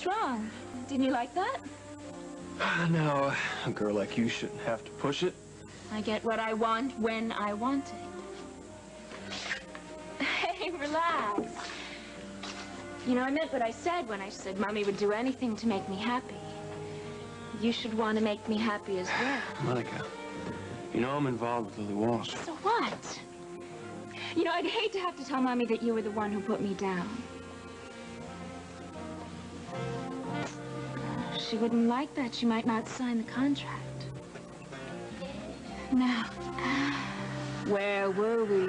What's wrong? Didn't you like that? No, a girl like you shouldn't have to push it. I get what I want when I want it. Hey, relax. You know, I meant what I said when I said Mommy would do anything to make me happy. You should want to make me happy as well. Monica, you know I'm involved with Lily Walsh. So what? You know, I'd hate to have to tell Mommy that you were the one who put me down. She wouldn't like that. She might not sign the contract. Now, where were we?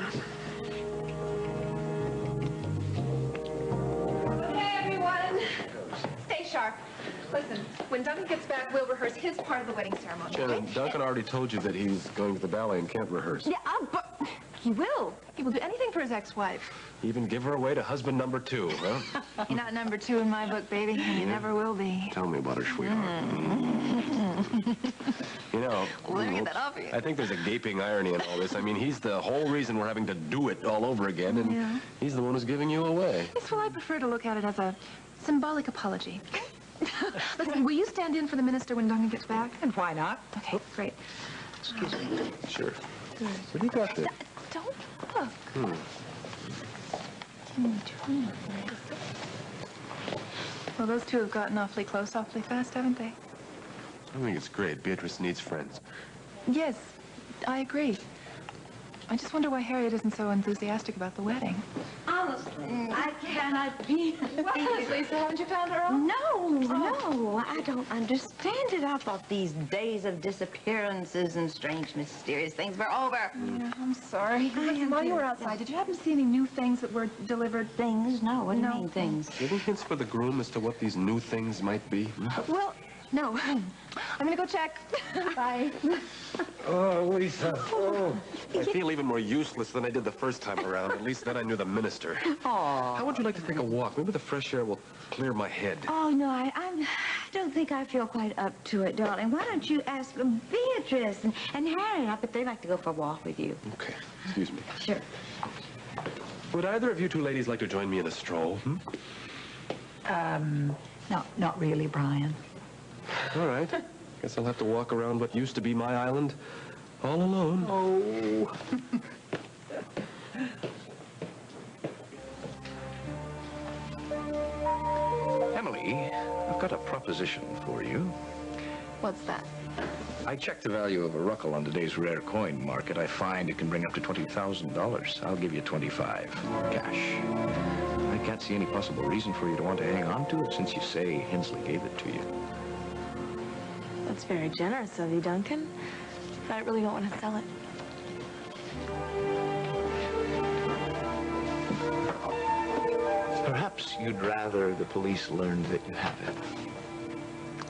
Hey, everyone. Stay sharp. Listen, when Duncan gets back, we'll rehearse his part of the wedding ceremony. Shannon, Duncan already told you that he's going to the ballet and can't rehearse. Yeah, but he will. He will do anything for his ex-wife. Even give her away to husband number 2, huh? You're not number 2 in my book, baby, and you never will be. Tell me about her, sweetheart. You know, Well, let me get that off of you. I think there's a gaping irony in all this. I mean, he's the whole reason we're having to do it all over again, and he's the one who's giving you away. Yes, well, I prefer to look at it as a symbolic apology. Listen, will you stand in for the minister when Duncan gets back? And why not? Okay, great. Excuse me. Sure. Good. What do you got there? Don't look. Can you turn it? Well, those two have gotten awfully close awfully fast, haven't they? I think it's great. Beatrice needs friends. Yes, I agree. I just wonder why Harriet isn't so enthusiastic about the wedding. Honestly, I cannot be. What, Lisa? Haven't you found her out? No, I don't understand it. I thought these days of disappearances and strange, mysterious things were over. Yeah, I'm sorry. While you were outside, did you happen to see any new things that were delivered? Things? No, what do you mean, things? Any hints for the groom as to what these new things might be? Well, no. I'm gonna go check. Bye. Oh, Lisa. Oh. I feel even more useless than I did the first time around. At least then I knew the minister. Oh. How would you like to take a walk? Maybe the fresh air will clear my head. Oh, no, I don't think I feel quite up to it, darling. Why don't you ask Beatrice and Harriet? I bet they'd like to go for a walk with you. Okay. Excuse me. Sure. Would either of you two ladies like to join me in a stroll? No, not really, Brian. All right. Guess I'll have to walk around what used to be my island all alone. Oh. Emily, I've got a proposition for you. What's that? I checked the value of a ruckle on today's rare coin market. I find it can bring up to $20,000. I'll give you $25, cash. I can't see any possible reason for you to want to hang on to it since you say Hensley gave it to you. That's very generous of you, Duncan. I really don't want to sell it. Perhaps you'd rather the police learned that you have it.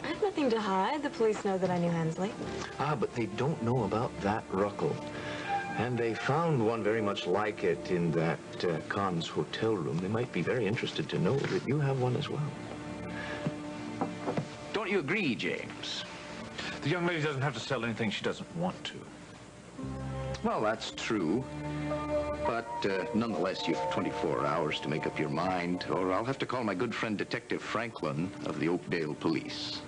I have nothing to hide. The police know that I knew Hensley. Ah, but they don't know about that ruckle. And they found one very much like it in that Khan's hotel room. They might be very interested to know that you have one as well. Don't you agree, James? The young lady doesn't have to sell anything she doesn't want to. Well, that's true. But nonetheless, you have 24 hours to make up your mind, or I'll have to call my good friend Detective Franklin of the Oakdale Police.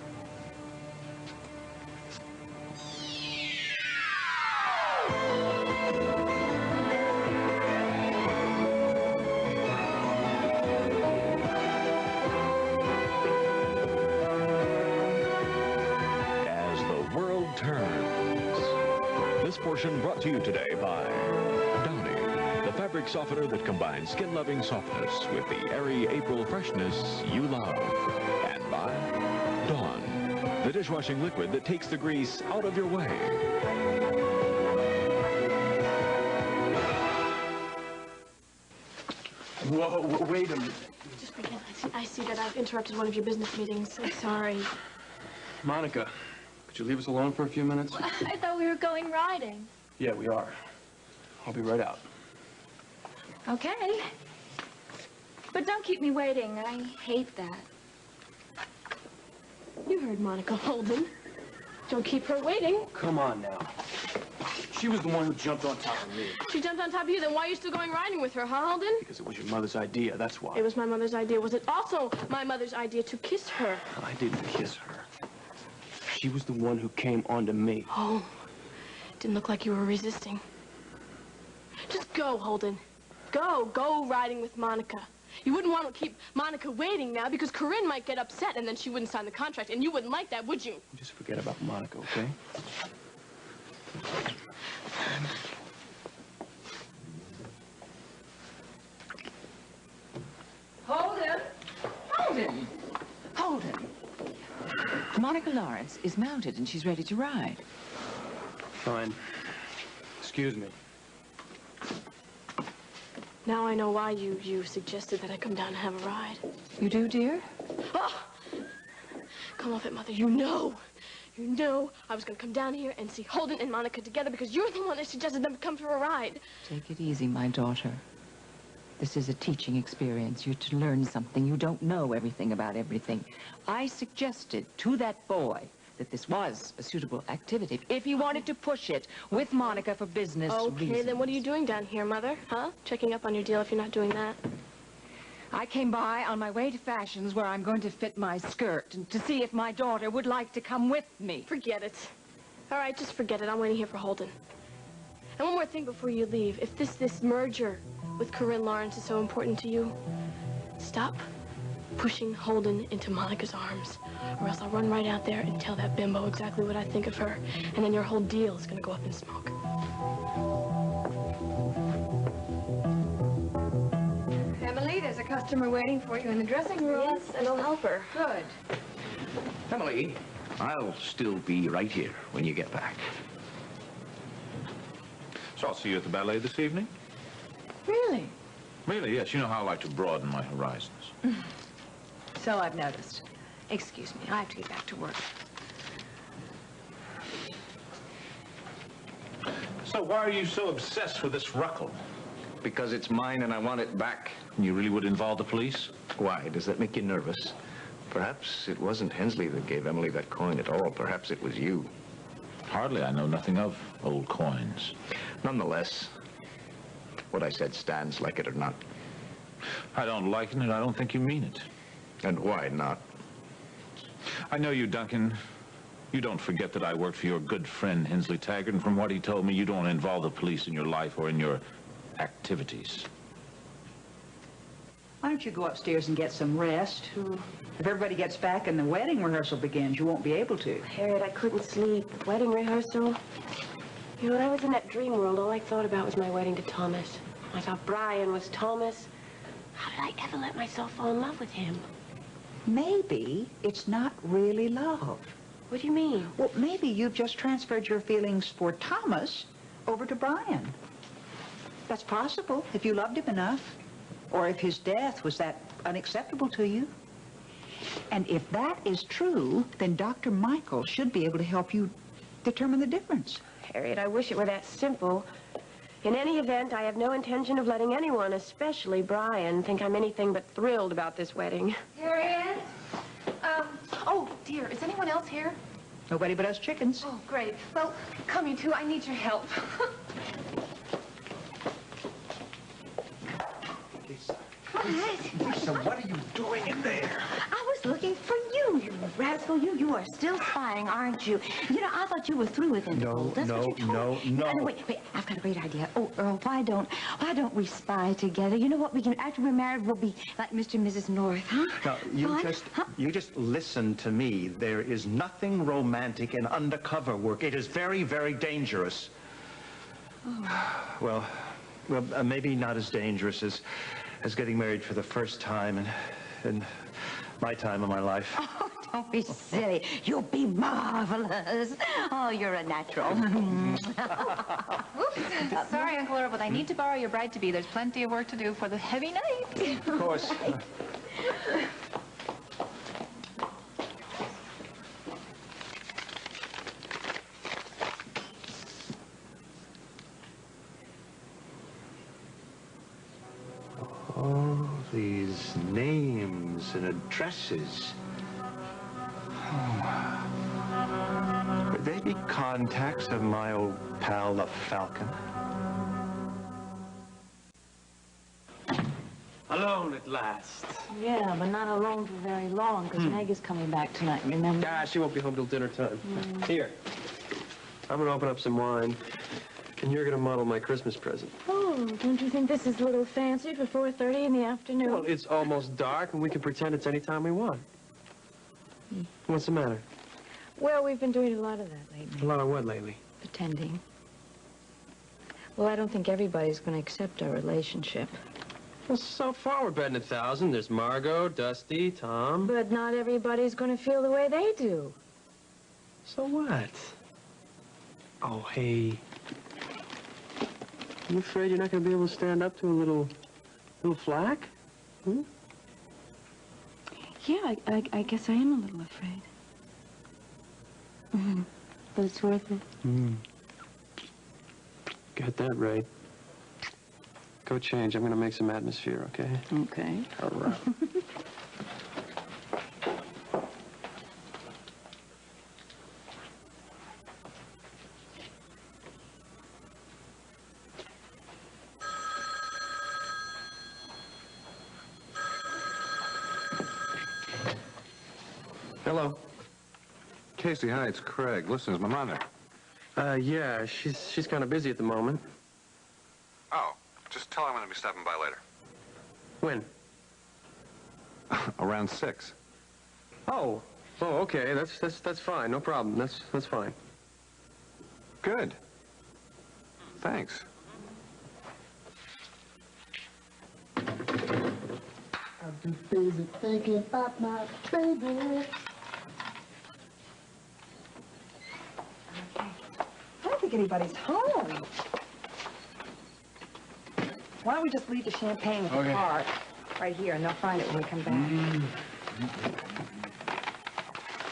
This portion brought to you today by Downy, the fabric softener that combines skin-loving softness with the airy April freshness you love. And by Dawn, the dishwashing liquid that takes the grease out of your way. Whoa, wait a minute. Just begin. I see that I've interrupted one of your business meetings. I'm sorry. Monica, could you leave us alone for a few minutes? I thought we were going riding. Yeah, we are. I'll be right out. Okay. But don't keep me waiting. I hate that. You heard Monica Holden. Don't keep her waiting. Come on now. She was the one who jumped on top of me. She jumped on top of you, then why are you still going riding with her, huh, Holden? Because it was your mother's idea, that's why. It was my mother's idea. Was it also my mother's idea to kiss her? I didn't kiss her. She was the one who came onto me. Oh, didn't look like you were resisting. Just go, Holden. Go riding with Monica. You wouldn't want to keep Monica waiting now because Corinne might get upset and then she wouldn't sign the contract, and you wouldn't like that, would you? Just forget about Monica, okay? Holden. Monica Lawrence is mounted and she's ready to ride. Fine. Excuse me. Now I know why you suggested that I come down and have a ride. You do, dear? Oh! Come off it, Mother. You know I was going to come down here and see Holden and Monica together because you're the one that suggested them to come for a ride. Take it easy, my daughter. This is a teaching experience. You're to learn something. You don't know everything about everything. I suggested to that boy that this was a suitable activity if he wanted to push it with Monica for business reasons. Then what are you doing down here, Mother? Huh? Checking up on your deal if you're not doing that? I came by on my way to Fashions where I'm going to fit my skirt and to see if my daughter would like to come with me. Forget it. All right, just forget it. I'm waiting here for Holden. And one more thing before you leave. If this merger with Corinne Lawrence is so important to you, stop pushing Holden into Monica's arms, or else I'll run right out there and tell that bimbo exactly what I think of her, and then your whole deal is gonna go up in smoke. Emily, there's a customer waiting for you in the dressing room. Yes, and I'll help her. Good. Emily, I'll still be right here when you get back. So I'll see you at the ballet this evening? Really? Really, yes. You know how I like to broaden my horizons. So I've noticed. Excuse me, I have to get back to work. So why are you so obsessed with this ruckle? Because it's mine and I want it back. You really would involve the police? Why? Does that make you nervous? Perhaps it wasn't Hensley that gave Emily that coin at all. Perhaps it was you. Hardly. I know nothing of old coins. Nonetheless, what I said stands, like it or not. I don't like it, and I don't think you mean it. And why not? I know you, Duncan. You don't forget that I worked for your good friend, Hensley Taggart, and from what he told me, you don't involve the police in your life or in your activities. Why don't you go upstairs and get some rest? If everybody gets back and the wedding rehearsal begins, you won't be able to. Harriet, I couldn't sleep. Wedding rehearsal? You know, when I was in that dream world, all I thought about was my wedding to Thomas. I thought Brian was Thomas. How did I ever let myself fall in love with him? Maybe it's not really love. What do you mean? Well, maybe you've just transferred your feelings for Thomas over to Brian. That's possible, if you loved him enough. Or if his death was that unacceptable to you. And if that is true, then Dr. Michael should be able to help you determine the difference. Harriet, I wish it were that simple. In any event, I have no intention of letting anyone, especially Brian, think I'm anything but thrilled about this wedding. Harriet? Oh, dear, is anyone else here? Nobody but us chickens. Oh, great. Well, come you two, I need your help. Lisa, what are you doing in there? I was looking for you, you rascal. You are still spying, aren't you? You know, I thought you were through with him. No, That's what you told me. No, wait, I've got a great idea. Oh, Earl, why don't we spy together? You know what, we can, after we're married, we'll be like Mr. and Mrs. North, huh? Now, you just listen to me. There is nothing romantic in undercover work. It is very, very dangerous. Oh. Well, maybe not as dangerous as getting married for the first time in my time of my life. Oh, don't be silly. You'll be marvelous. Oh, you're a natural. Oops. Sorry, Uncle Earl, but I need to borrow your bride-to-be. There's plenty of work to do for the heavy night. Of course. All these names and addresses. Oh. Would they be the contacts of my old pal, the Falcon. Alone at last. Yeah, but not alone for very long, because Meg is coming back tonight, remember? Ah, she won't be home till dinner time. Here. I'm gonna open up some wine, and you're gonna model my Christmas present. Oh, don't you think this is a little fancy for 4:30 in the afternoon? Well, it's almost dark, and we can pretend it's any time we want. What's the matter? Well, we've been doing a lot of that lately. A lot of what lately? Pretending. Well, I don't think everybody's going to accept our relationship. Well, so far we're betting 1,000. There's Margot, Dusty, Tom. But not everybody's going to feel the way they do. So what? Oh, hey. You afraid you're not going to be able to stand up to a little flack? Hmm? Yeah, I guess I am a little afraid. But it's worth it. Got that right. Go change. I'm going to make some atmosphere, okay? Okay. All right. Hello. Casey, hi, it's Craig. Listen, is my mom there? Yeah, she's kind of busy at the moment. Oh, just tell her I'm going to be stopping by later. When? Around 6. Oh, okay. That's fine. No problem. That's fine. Good. Thanks. I've been busy thinking about my baby. I don't think anybody's home. Why don't we just leave the champagne with the car right here, and they'll find it when we come back.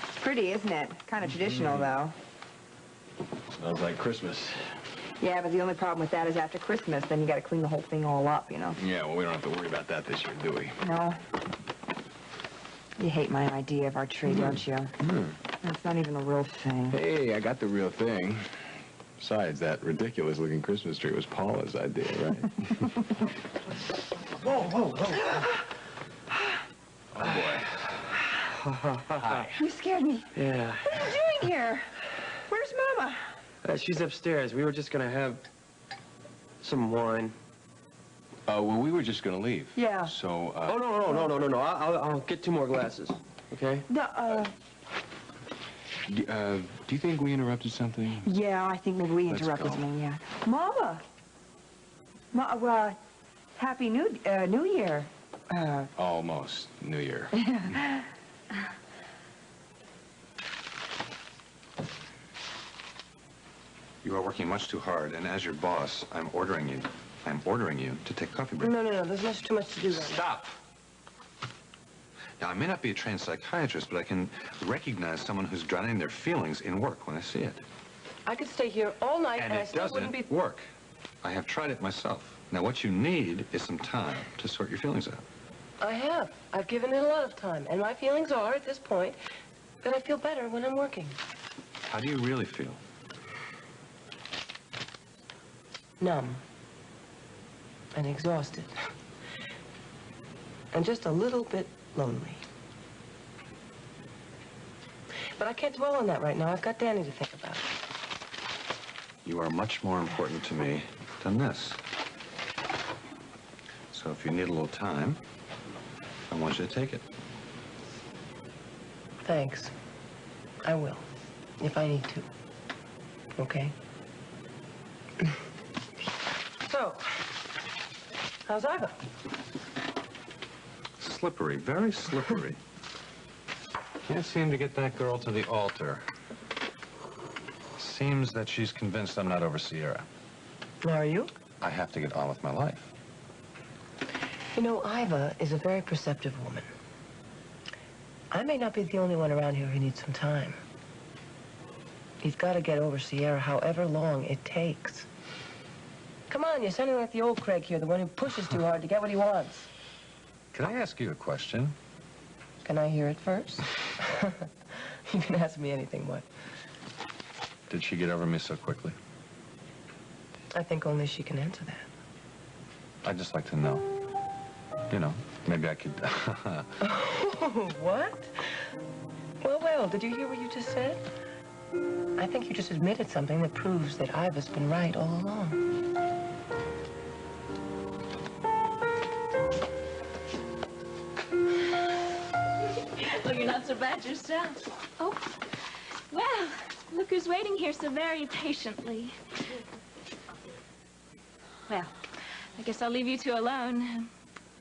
It's pretty, isn't it? Kind of traditional, though. Smells like Christmas. Yeah, but the only problem with that is after Christmas, then you got to clean the whole thing all up, you know? Yeah, well, we don't have to worry about that this year, do we? No. You hate my idea of our tree, don't you? It's not even a real thing. Hey, I got the real thing. Besides, that ridiculous-looking Christmas tree was Paula's idea, right? Whoa. Oh, boy. Hi. You scared me. Yeah. What are you doing here? Where's Mama? She's upstairs. We were just going to have some wine. Well, we were just going to leave. Yeah. So, Oh, no. I'll get 2 more glasses, okay? do you think we interrupted something? Yeah, I think maybe we Let's interrupted go. something, yeah. Mama! Happy New Year. Almost New Year. You are working much too hard, and as your boss, I'm ordering you to take coffee break. No. There's too much to do right now. Stop! Now, I may not be a trained psychiatrist, but I can recognize someone who's drowning their feelings in work when I see it. I could stay here all night And and I it still wouldn't be... doesn't work. I have tried it myself. Now, what you need is some time to sort your feelings out. I have. I've given it a lot of time. And my feelings are, at this point, that I feel better when I'm working. How do you really feel? Numb. And exhausted. And just a little bit lonely. But I can't dwell on that right now. I've got Danny to think about. You are much more important to me than this. So if you need a little time, I want you to take it. Thanks. I will. If I need to. Okay? So, how's Iva? Slippery, very slippery. Can't seem to get that girl to the altar. Seems that she's convinced I'm not over Sierra. Are you? I have to get on with my life. You know, Iva is a very perceptive woman. I may not be the only one around here who needs some time. You've got to get over Sierra however long it takes. Come on, you're sounding like the old Craig here, the one who pushes too hard to get what he wants. Can I ask you a question? Can I hear it first? You can ask me anything, what? did she get over me so quickly? I think only she can answer that. I'd just like to know. You know, maybe I could... Oh, what? Well, did you hear what you just said? I think you just admitted something that proves that Iva's been right all along. Well, you're not so bad yourself. Oh, well, look who's waiting here so very patiently. Well, I guess I'll leave you two alone.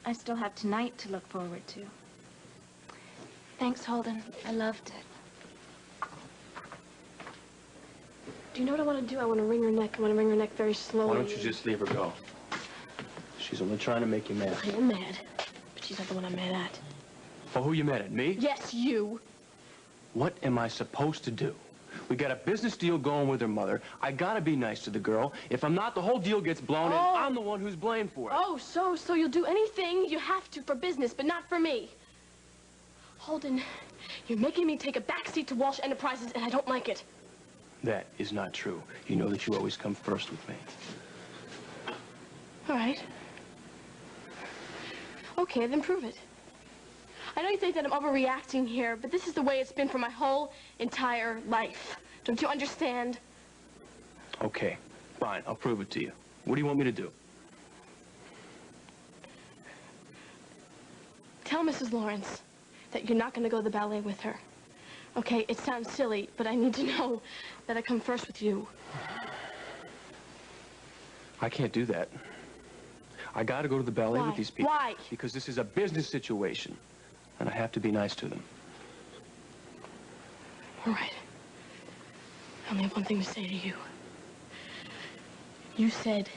I still have tonight to look forward to. Thanks, Holden. I loved it. Do you know what I want to do? I want to wring her neck. I want to wring her neck very slowly. Why don't you just leave her go? She's only trying to make you mad. I am mad, but she's not the one I'm mad at. Well, who you mad at, me? Yes, you. What am I supposed to do? We got a business deal going with her mother. I gotta be nice to the girl. If I'm not, the whole deal gets blown, and I'm the one who's blamed for it. Oh, so you'll do anything you have to for business, but not for me. Holden, you're making me take a backseat to Walsh Enterprises, and I don't like it. That is not true. You know that you always come first with me. All right. Okay, then prove it. I know you think that I'm overreacting here, but this is the way it's been for my whole entire life. Don't you understand? Okay, fine. I'll prove it to you. What do you want me to do? Tell Mrs. Lawrence that you're not going to go to the ballet with her. Okay, it sounds silly, but I need to know that I come first with you. I can't do that. I gotta go to the ballet with these people. Why? Because this is a business situation, and I have to be nice to them. All right. I only have one thing to say to you. You said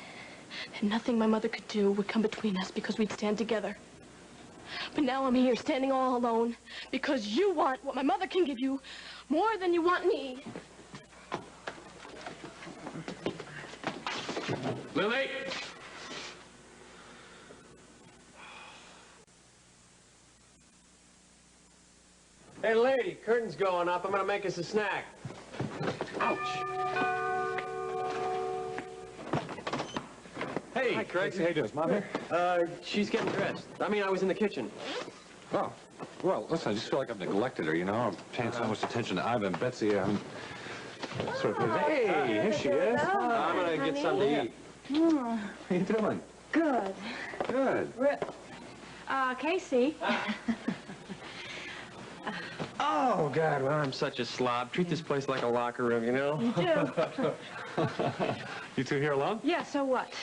that nothing my mother could do would come between us because we'd stand together. But now I'm here standing all alone because you want what my mother can give you more than you want me. Lily! Hey, lady, curtain's going up. I'm gonna make us a snack. Ouch. Hey. Hi, Craig. How you doing? Is Mom here? She's getting dressed. I mean, I was in the kitchen. Oh. Well, listen, I just feel like I've neglected her, you know? I'm paying so much attention to Iva and Betsy. I'm sort of... Hey, here she is. I'm gonna get something to eat. How you doing? Good. Good. Casey. Oh, God, well, I'm such a slob. Treat this place like a locker room, you know? You do. You two here alone? Yeah, so what?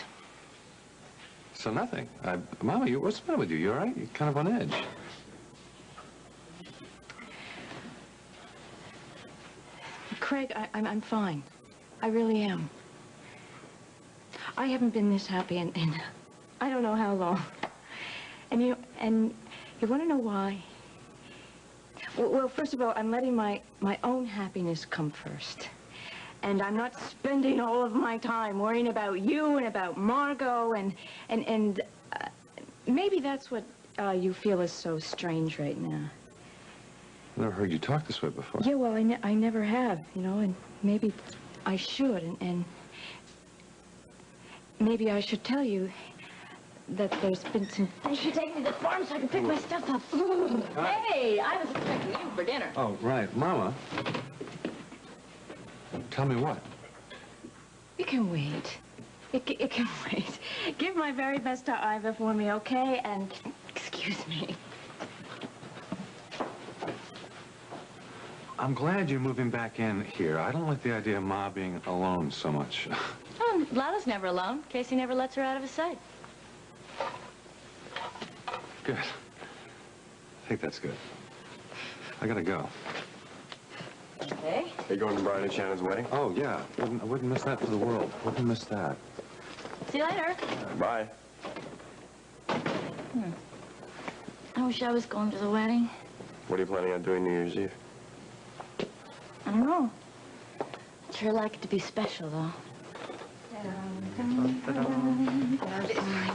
So nothing. Mama, what's the matter with you? You all right? You're kind of on edge. Craig, I'm fine. I really am. I haven't been this happy in I don't know how long. And you want to know why? Well, first of all, I'm letting my own happiness come first. And I'm not spending all of my time worrying about you and about Margot and maybe that's what you feel is so strange right now. I've never heard you talk this way before. Yeah, well, I never have, you know, and maybe I should, and maybe I should tell you that there's been some... You should take me to the farm so I can pick my stuff up. Hey, I was expecting you for dinner. Oh, right. Mama. Tell me what? It can wait. It can wait. Give my very best to Iva for me, okay? And excuse me. I'm glad you're moving back in here. I don't like the idea of Ma being alone so much. Oh, Lala's never alone. Casey never lets her out of his sight. Good. I think that's good. I gotta go. Okay. Are you going to Brian and Shannon's wedding? Oh, yeah. I wouldn't miss that for the world. Wouldn't miss that. See you later. Bye. I wish I was going to the wedding. What are you planning on doing New Year's Eve? I don't know. I'd sure like it to be special, though. Wait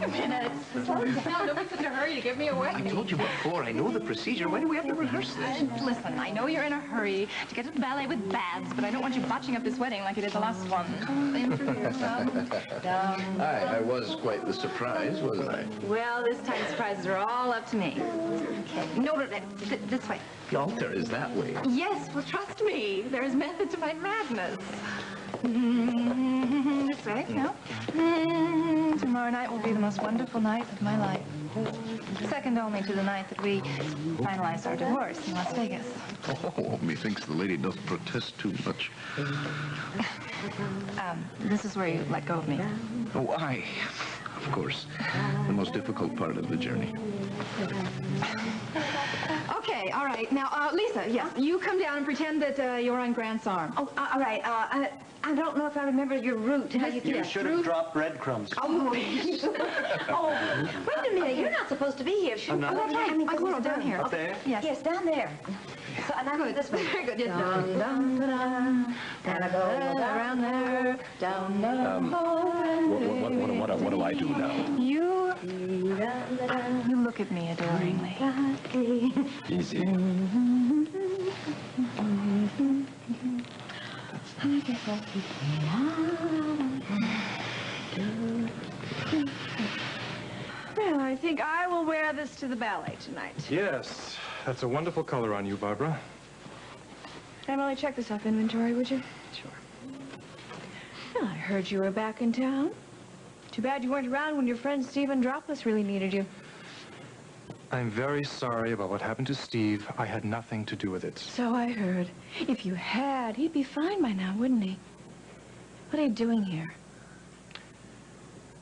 a minute. Slow down. Don't be such a hurry to give me away. I told you before, I know the procedure. Why do we have to rehearse this? Listen, I know you're in a hurry to get to the ballet with Babs, but I don't want you botching up this wedding like you did the last one. In for yourself. I was quite the surprise, wasn't I? Well, this time surprises are all up to me. Okay. No, this way. The altar is that way. Yes, well, trust me. There is method to my madness. This way, no? Tomorrow night will be the most wonderful night of my life. Second only to the night that we finalized our divorce in Las Vegas. Oh, methinks the lady doesn't protest too much. This is where you let go of me. Oh, of course, the most difficult part of the journey. Okay, all right. Now, Lisa, yes, you come down and pretend that you're on Grant's arm. Oh, all right. I don't know if I remember your route. How You should have dropped breadcrumbs. Oh, wait a minute. You're not supposed to be here. I'm not. Oh, that's right. I mean, Go down here. Up there? Yes. Yes, down there. So, and I go this way. Very good. Yes, Dun, dun, dun, dun. And I go around there, down there. What do I do now? You look at me adoringly. Easy. Well, I think I will wear this to the ballet tonight. Yes, that's a wonderful color on you, Barbara. Emily, check this off inventory, would you? Sure. Well, I heard you were back in town. Too bad you weren't around when your friend Steve Andropoulos really needed you. I'm very sorry about what happened to Steve. I had nothing to do with it. So I heard. If you had, he'd be fine by now, wouldn't he? What are you doing here?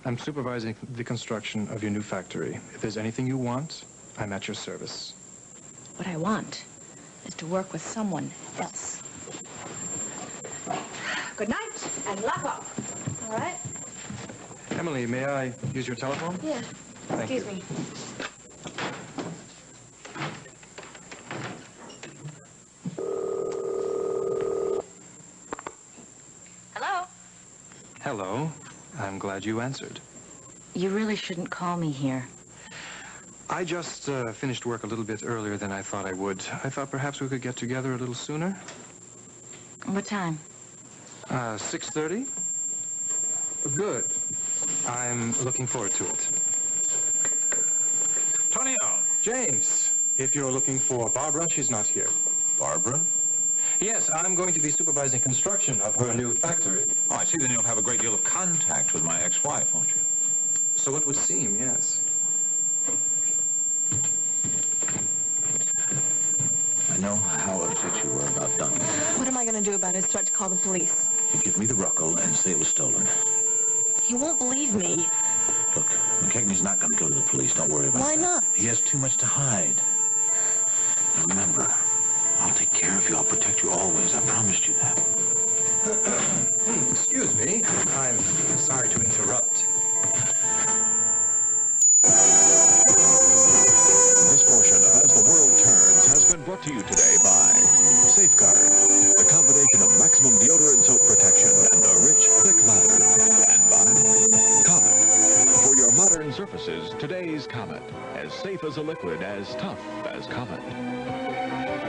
I'm supervising the construction of your new factory. If there's anything you want, I'm at your service. What I want is to work with someone else. Good night, and lock up. All right? Emily, may I use your telephone? Yeah. Thank Excuse you. me. Hello? Hello. I'm glad you answered. You really shouldn't call me here. I just finished work a little bit earlier than I thought I would. I thought perhaps we could get together a little sooner. What time? 6:30? Good. I'm looking forward to it. Tonio! James, if you're looking for Barbara, she's not here. Barbara? Yes, I'm going to be supervising construction of her new factory. Oh, I see. Then you'll have a great deal of contact with my ex-wife, won't you? So it would seem, yes. I know how upset you were about Duncan. What am I going to do about his threat to call the police? You give me the ruckle and say it was stolen. He won't believe me. Look, McKechnie's not going to go to the police. Don't worry about Why that. not? He has too much to hide. Now remember, I'll take care of you. I'll protect you always. I promised you that. Excuse me. I'm sorry to interrupt. This portion of As the World Turns has been brought to you today by Safeguard, the combination of maximum deodorant soap protection and a rich, thick lather. And by Comet. For your modern surfaces, today's Comet. As safe as a liquid, as tough as Comet.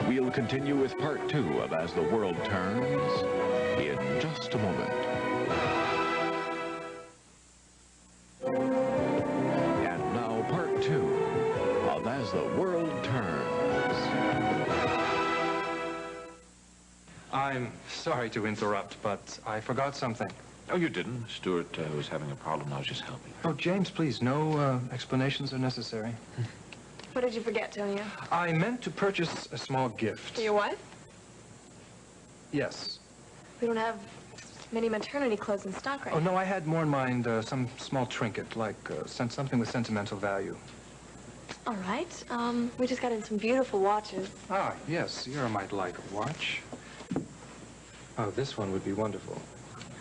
We'll continue with part 2 of As the World Turns in just a moment. And now part 2 of As the World Turns. I'm sorry to interrupt, but I forgot something. Oh, you didn't. Stuart was having a problem. I was just helping. Oh, James, please, no explanations are necessary. What did you forget, Tonio? I meant to purchase a small gift. For your wife? Yes. We don't have many maternity clothes in stock right Oh, now. no, I had more in mind some small trinket, like something with sentimental value. All right. We just got in some beautiful watches. Ah, yes, Sierra might like a watch. Oh, this one would be wonderful.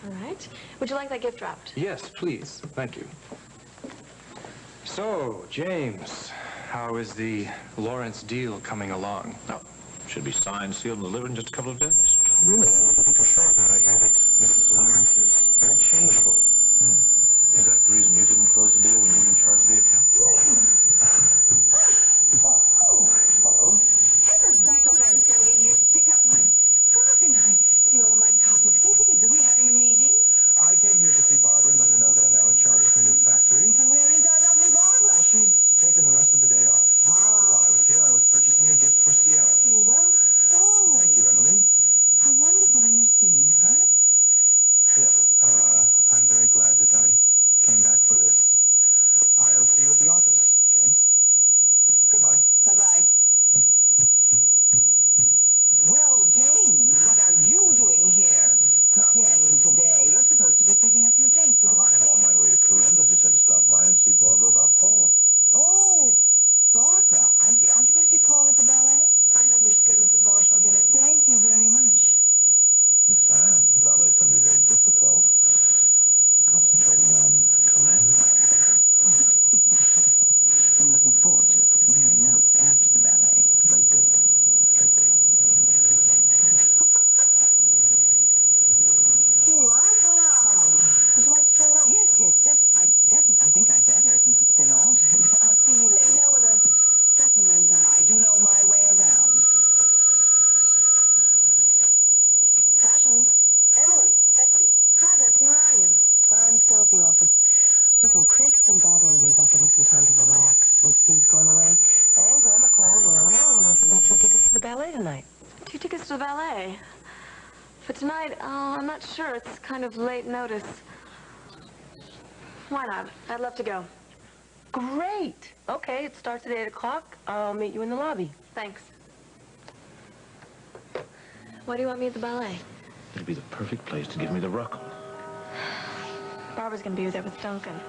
All right. Would you like that gift wrapped? Yes, please. Thank you. So, James, how is the Lawrence deal coming along? No. Should be signed, sealed, and delivered in just a couple of days. Really, I wasn't so sure of that. I hear that Mrs. Lawrence is very changeable. Is that the reason you didn't close the deal when you were in charge of the account? Oh, hello. Heaven, back up, I was going in here to pick up my frock and I see all my topics. Do we have a meeting? I came here to see Barbara and let her know that I'm now in charge of her new factory. And where is our lovely Barbara? She's taken the rest of the day off. While I was here, I was purchasing a gift for Sierra. Sierra? Oh. Thank you, Emily. How wonderful, and you've seen her? Yes, I'm very glad that I came back for this. I'll see you at the office, James. Goodbye. Bye-bye. Well, James, what are you doing here? Preparing today. You're supposed to be picking up your date. I'm on my way to Corinth. I just had to stop by and see Barbara about Paul. Oh, Barbara. Aren't you going to see Paul at the ballet? I understood, Mrs. Marshall. I'll get it. Thank you very much. Yes, I am. The ballet's going to be very difficult. Concentrating on Corinne. I'm looking forward to comparing notes after the ballet. Great date. Great date. Here you are. Wow. Would you like to try it on? Yes. I think I better since it's been altered. I'll see you later. You know what a specimen does. I do know my way around. Fashion. Emily, sexy. Hi, Betsy, where are you? I'm still at the office. Listen, Craig's been bothering me about getting some time to relax since Steve's gone away. And Grandma called around and asked about 2 tickets to the ballet tonight. 2 tickets to the ballet? For tonight, I'm not sure. It's kind of late notice. Why not? I'd love to go. Great. Okay, it starts at 8 o'clock. I'll meet you in the lobby. Thanks. Why do you want me at the ballet? It'd be the perfect place to give me the ruckle. Barbara's gonna be there with Duncan.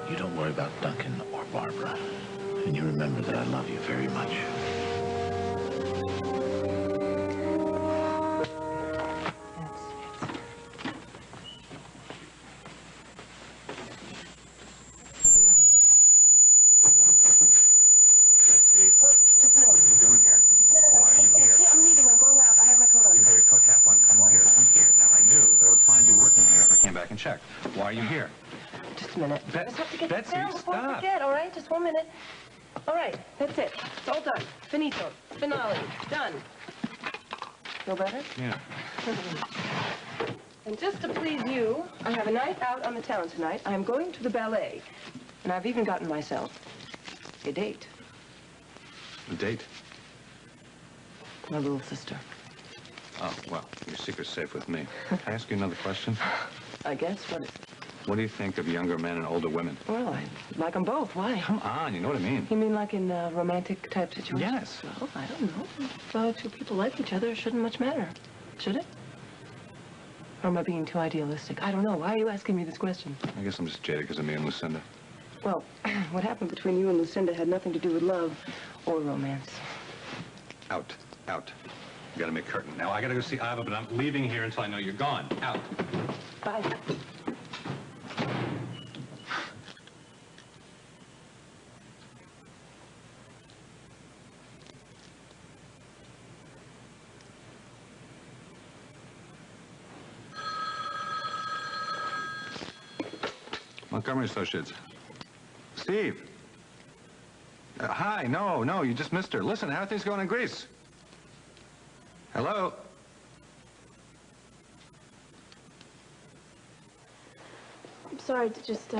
You don't worry about Duncan or Barbara. And you remember that I love you very much. I'm leaving. I'm going out. I have my coat on. You have your coat half on. Come here. Come here. Now, I knew that I would find you working here if I came back and checked. Why are you here? Just a minute. I just have to get this Betsy, down before I stop. forget, all right? Just 1 minute. All right, that's it. It's all done. Finito. Finale. Done. Feel better? Yeah. And just to please you, I have a night out on the town tonight. I'm going to the ballet. And I've even gotten myself a date. A date? My little sister. Oh, well, your secret's safe with me. Can I ask you another question? I guess. What is it? What do you think of younger men and older women? Well, I like them both. Why? Come on, you know what I mean. You mean like in romantic type situations? Yes. Well, I don't know. If 2 people like each other, it shouldn't much matter. Should it? Or am I being too idealistic? I don't know. Why are you asking me this question? I guess I'm just jaded because of me and Lucinda. Well, what happened between you and Lucinda had nothing to do with love or romance. Out. Out. You gotta make curtain. Now, I gotta go see Iva, but I'm leaving here until I know you're gone. Out. Bye. Montgomery Associates. Steve. Hi. No, you just missed her. Listen, how are things going in Greece? Hello? I'm sorry to just,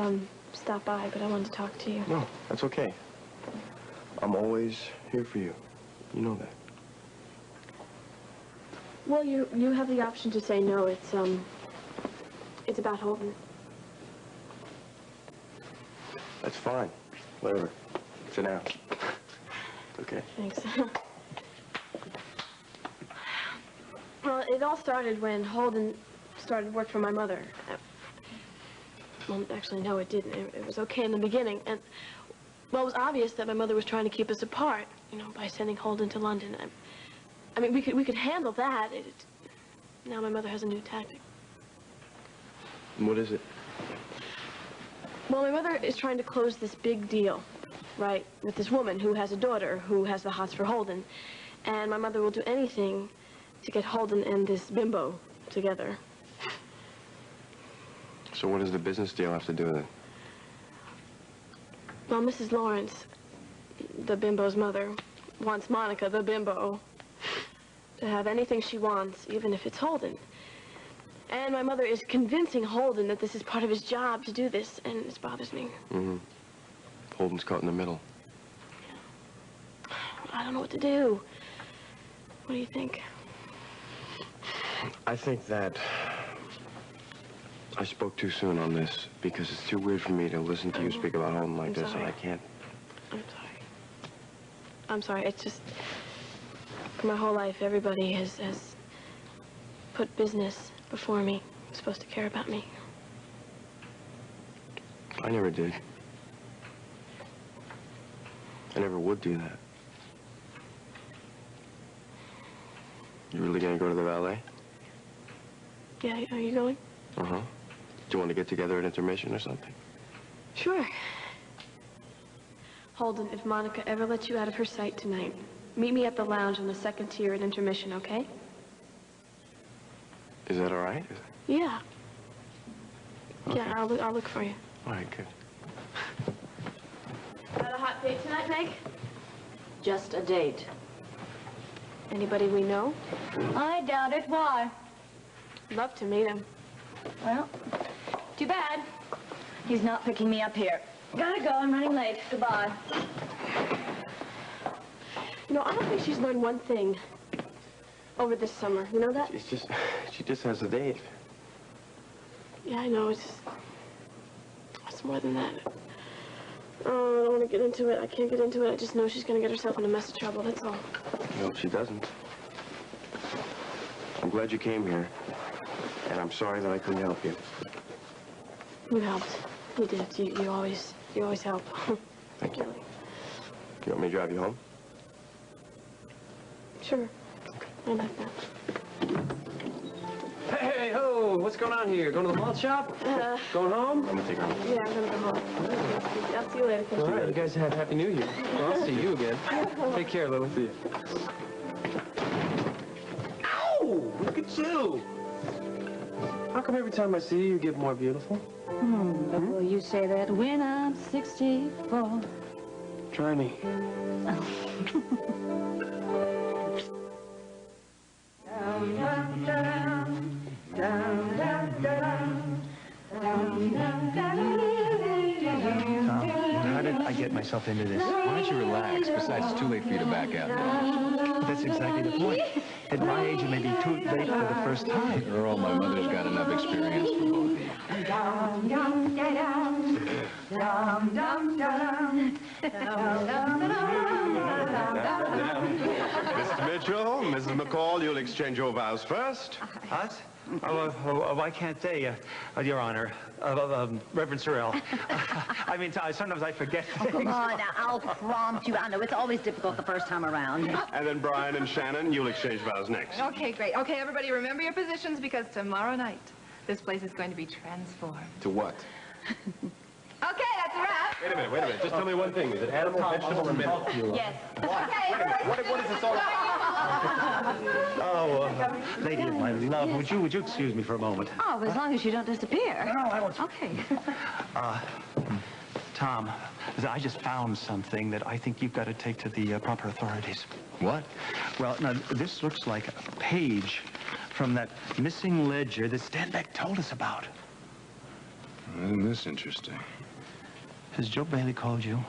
stop by, but I wanted to talk to you. No, that's okay. I'm always here for you. You know that. Well, you have the option to say no. It's about Holden. That's fine. Whatever. Sit down. Okay. Thanks. Well, it all started when Holden started work for my mother. Well, actually, no, it didn't. It was okay in the beginning. And, well, it was obvious that my mother was trying to keep us apart, by sending Holden to London. I mean, we could handle that. Now my mother has a new tactic. And what is it? Well, my mother is trying to close this big deal, right, with this woman who has a daughter who has the hots for Holden. And my mother will do anything to get Holden and this bimbo together. So what does the business deal have to do with it? Well, Mrs. Lawrence, the bimbo's mother, wants Monica, the bimbo, to have anything she wants, even if it's Holden. And my mother is convincing Holden that this is part of his job to do this, and it bothers me. Mm-hmm. Holden's caught in the middle. I don't know what to do. What do you think? I think that I spoke too soon on this because it's too weird for me to listen to you speak about Holden like this, and I can't. I'm sorry. I'm sorry. It's just, for my whole life, everybody has put business before me. I'm supposed to care about me. I never did. I never would do that. You really gonna go to the ballet? Yeah, are you going? Uh-huh. Do you want to get together at intermission or something? Sure. Holden, if Monica ever lets you out of her sight tonight, meet me at the lounge on the second tier at intermission, okay? Is that all right? Yeah. Okay. Yeah, I'll look for you. All right, good. Got a hot date tonight, Meg? Just a date. Anybody we know? I doubt it. Why? Love to meet him. Well, too bad. He's not picking me up here. Gotta go. I'm running late. Goodbye. You know, I don't think she's learned one thing over this summer. You know that? She just has a date. Yeah, I know. It's more than that. Oh, I don't want to get into it. I can't get into it. I just know she's going to get herself in a mess of trouble. That's all. No, she doesn't. I'm glad you came here, and I'm sorry that I couldn't help you. You helped. You did. You always help. Thank you. You want me to drive you home? Sure. I like that. Hey, ho! What's going on here? Going to the malt shop? Going home? I'm gonna take her home. Yeah, I'm going to go home. I'll see you later. All right, you guys have Happy New Year. Well, I'll see you again. Take care, Lily. See you. Ow! Look at you! How come every time I see you, you get more beautiful? But will you say that when I'm 64? Try me. How did I get myself into this? Why don't you relax? Besides, it's too late for you to back out now. That's exactly the point. At my age, it may be too late for the first time. Earl, my mother's got enough experience for both of you. Mr. Mitchell, Mrs. McCall, you'll exchange your vows first. Us? Why can't they, Your Honor? Reverend Sorrell. I mean, sometimes I forget things. Come on now, I'll prompt you. I know it's always difficult the first time around. And then Brian and Shannon, you'll exchange vows next. Okay, great. Okay, everybody, remember your positions because tomorrow night, this place is going to be transformed. To what? Okay, that's a wrap. Wait a minute. Just tell me one thing. Is it animal, vegetable, or mineral? Yes. Okay, what is this all about? Oh, lady of my love, would you excuse me for a moment? Oh, as long as you don't disappear. No, I won't. Okay. Tom, I just found something that I think you've got to take to the proper authorities. What? Well, now, this looks like a page from that missing ledger that Stanbeck told us about. Isn't this interesting? Has Joe Bailey called you?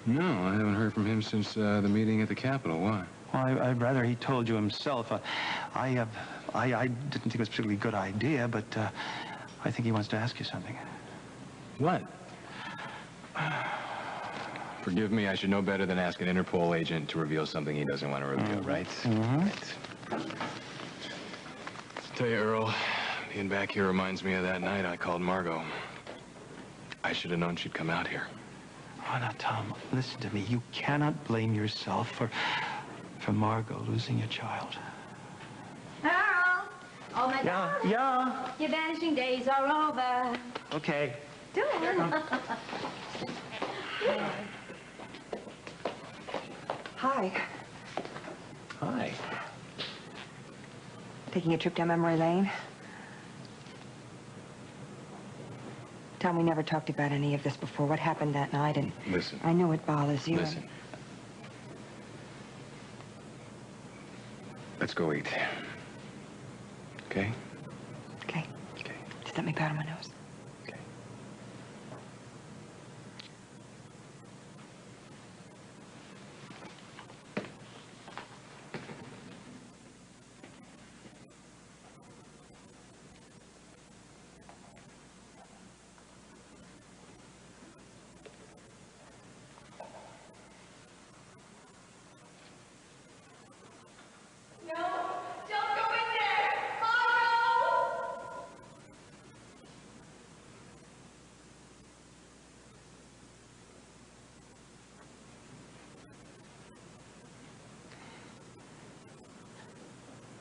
No, I haven't heard from him since the meeting at the Capitol. Why? Well, I'd rather he told you himself. I didn't think it was a particularly good idea, but I think he wants to ask you something. What? Forgive me, I should know better than ask an Interpol agent to reveal something he doesn't want to reveal, right? Right. Tell you, Earl, being back here reminds me of that night I called Margot. I should have known she'd come out here. Oh, now, Tom, listen to me. You cannot blame yourself for Margot losing your child. Earl! Oh, my God. Yeah. Your vanishing days are over. Okay. Do it. Hi. Hi. Taking a trip down memory lane? Tom, we never talked about any of this before. What happened that night? And Listen. I know it bothers you. Listen. Let's go eat. Okay? Okay. Okay. Just let me powder my nose. Okay.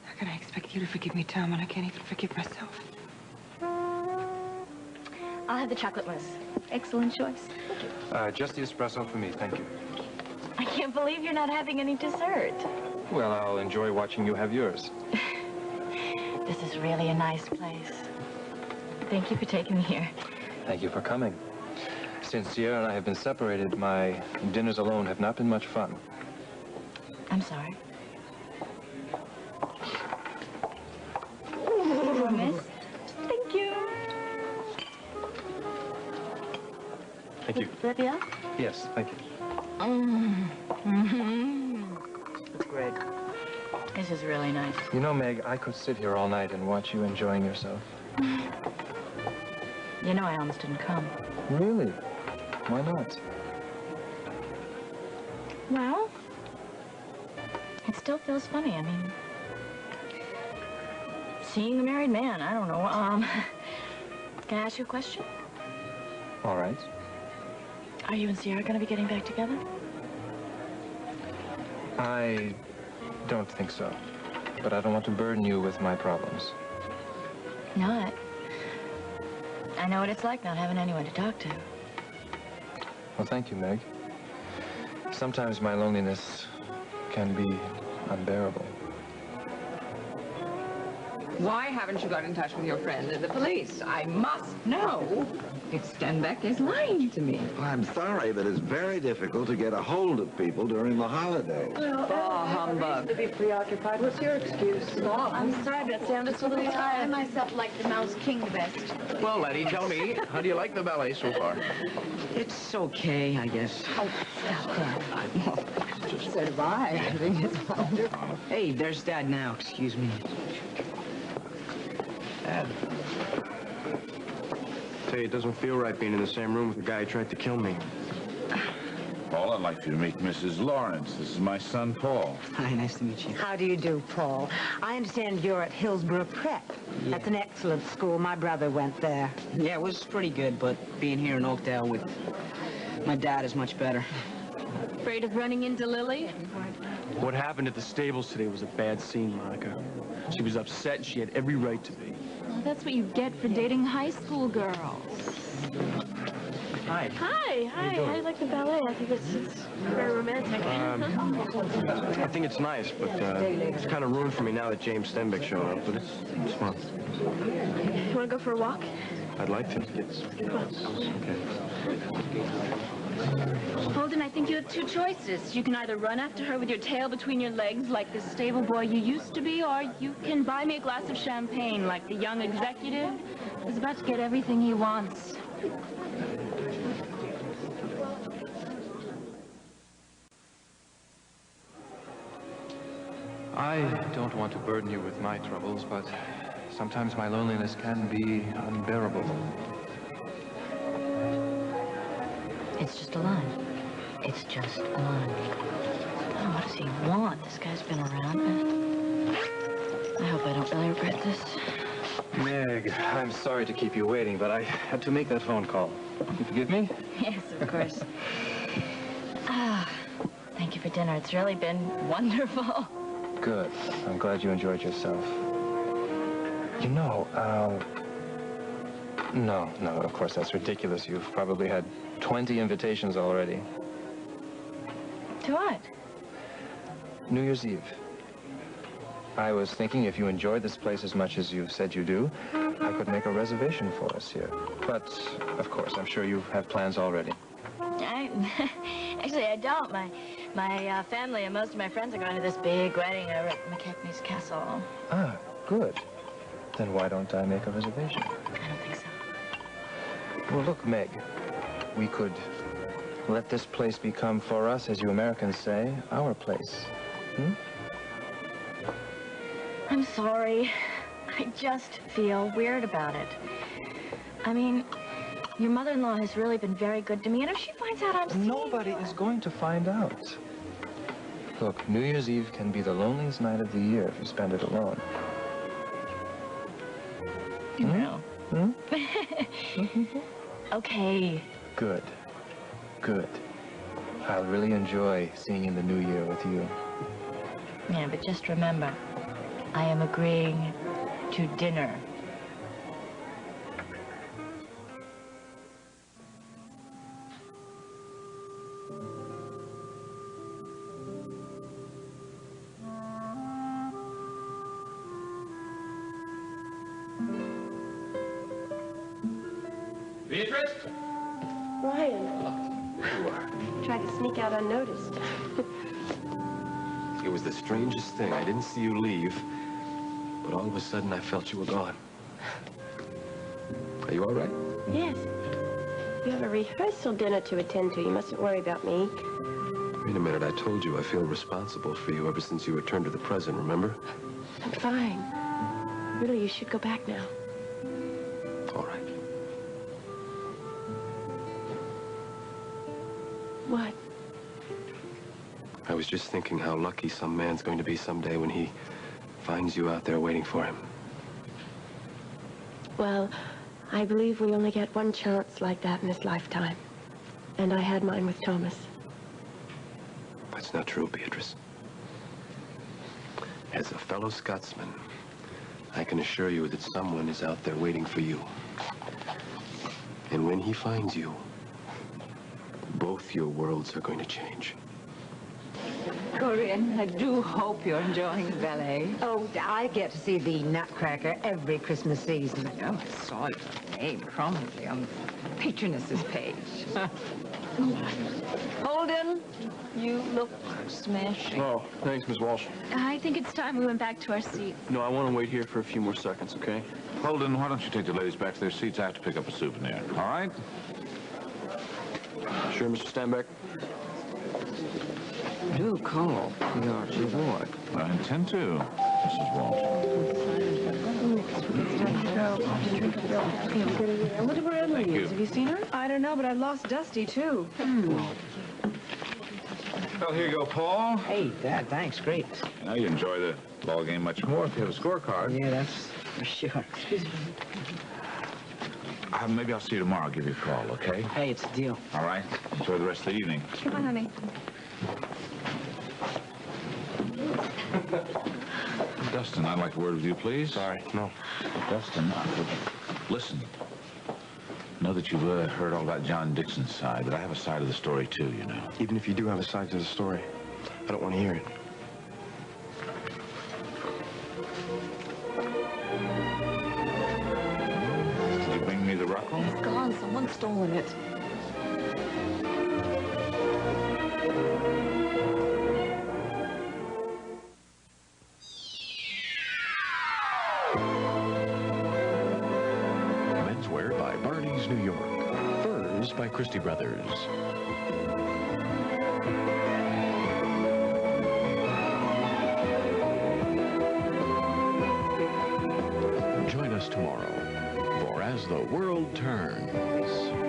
How can I expect you to forgive me, Tom, when I can't even forgive myself? I'll have the chocolate mousse. Excellent choice. Just the espresso for me, thank you. I can't believe you're not having any dessert. Well, I'll enjoy watching you have yours. This is really a nice place. Thank you for taking me here. Thank you for coming. Since Sierra and I have been separated, my dinners alone have not been much fun. I'm sorry. Miss? Thank you. Thank you. Would that be all? Yes, thank you. That's great. This is really nice. You know, Meg, I could sit here all night and watch you enjoying yourself. You know I almost didn't come. Really? Why not? Well, it still feels funny. I mean, seeing a married man, I don't know. Can I ask you a question? All right. Are you and Sierra going to be getting back together? I don't think so. But I don't want to burden you with my problems. No, I know what it's like not having anyone to talk to. Well, thank you, Meg. Sometimes my loneliness can be unbearable. Why haven't you got in touch with your friend at the police? I must know if Stenbeck is lying to me. I'm sorry, but it's very difficult to get a hold of people during the holidays. Oh, humbug. To be preoccupied. What's your excuse? I'm sorry, Betsy. I'm just a little I tired. myself like the Mouse King the best. Well, Letty, tell me, how do you like the ballet so far? It's okay, I guess. Oh, stop that. So do I. I think it's wonderful. Hey, there's Dad now. Excuse me. Dad. Tell you, it doesn't feel right being in the same room with the guy who tried to kill me. Paul, I'd like you to meet Mrs. Lawrence. This is my son, Paul. Hi, nice to meet you. How do you do, Paul? I understand you're at Hillsborough Prep. Yeah. That's an excellent school. My brother went there. Yeah, it was pretty good, but being here in Oakdale with my dad is much better. Afraid of running into Lily? What happened at the stables today was a bad scene, Monica. She was upset and she had every right to be. Well, that's what you get for dating high school girls. Hi. Hi, hi. I like the ballet. I think it's very romantic. I think it's nice, but it's kind of ruined for me now that James Stenbeck showed up, but it's fun. You want to go for a walk? I'd like to. Okay. Holden, I think you have two choices. You can either run after her with your tail between your legs like the stable boy you used to be, or you can buy me a glass of champagne like the young executive who's about to get everything he wants. I don't want to burden you with my troubles, but sometimes my loneliness can be unbearable. It's just a line. It's just a line. Oh, what does he want? This guy's been around. I hope I don't really regret this. Meg, I'm sorry to keep you waiting, but I had to make that phone call. You forgive me? Yes, of course. Thank you for dinner. It's really been wonderful. Good. I'm glad you enjoyed yourself. You know, no, of course, that's ridiculous. You've probably had 20 invitations already. To what? New Year's Eve. I was thinking if you enjoyed this place as much as you said you do, I could make a reservation for us here. But, of course, I'm sure you have plans already. Actually, I don't. My family and most of my friends are going to this big wedding over at McKechnie's Castle. Ah, good. Then why don't I make a reservation? I don't think so. Well, look, Meg, we could let this place become, for us, as you Americans say, our place. Hmm? I'm sorry. I just feel weird about it. I mean, your mother-in-law has really been very good to me, and if she finds out I'm seeing Nobody is going to find out. Look, New Year's Eve can be the loneliest night of the year if you spend it alone. No. Hmm? Okay. Good. Good. I'll really enjoy seeing in the new year with you. Yeah, but just remember, I am agreeing to dinner. Beatrice? Ryan. There you are. Tried to sneak out unnoticed. It was the strangest thing. I didn't see you leave, but all of a sudden I felt you were gone. Are you all right? Yes. You have a rehearsal dinner to attend to. You mustn't worry about me. Wait a minute. I told you I feel responsible for you ever since you returned to the present, remember? I'm fine. Really, you should go back now. All right. What? I was just thinking how lucky some man's going to be someday when he finds you out there waiting for him. Well, I believe we only get one chance like that in this lifetime. And I had mine with Thomas. That's not true, Beatrice. As a fellow Scotsman, I can assure you that someone is out there waiting for you. And when he finds you, both your worlds are going to change. Corinne, I do hope you're enjoying the ballet. Oh, I get to see the Nutcracker every Christmas season. Oh, I saw your name prominently on the patroness's page. Holden, you look smashing. Oh, thanks, Miss Walsh. I think it's time we went back to our seats. No, I want to wait here for a few more seconds, okay? Holden, why don't you take the ladies back to their seats? I have to pick up a souvenir, all right? Sure, Mr. Steinbeck? Do call the Archie boy. I intend to, Mrs. Walsh. I wonder where Emily Thank you. is. Have you seen her? I don't know, but I've lost Dusty, too. Well, here you go, Paul. Hey, Dad, thanks. Great. You know, you enjoy the ball game much more if you have a scorecard. Yeah, that's for sure. Excuse me. Maybe I'll see you tomorrow. I'll give you a call, okay? Hey, it's a deal. All right. Enjoy the rest of the evening. Come on, honey. Dustin, I'd like a word with you, please. Sorry, no. Dustin, listen. I know that you've heard all about John Dixon's side, but I have a side of the story, too, you know. Even if you do have a side to the story, I don't want to hear it. Did you bring me the ruckle? It's gone. Someone's stolen it. Menswear by Barney's New York. Furs by Christie Brothers. Join us tomorrow for As the World Turns.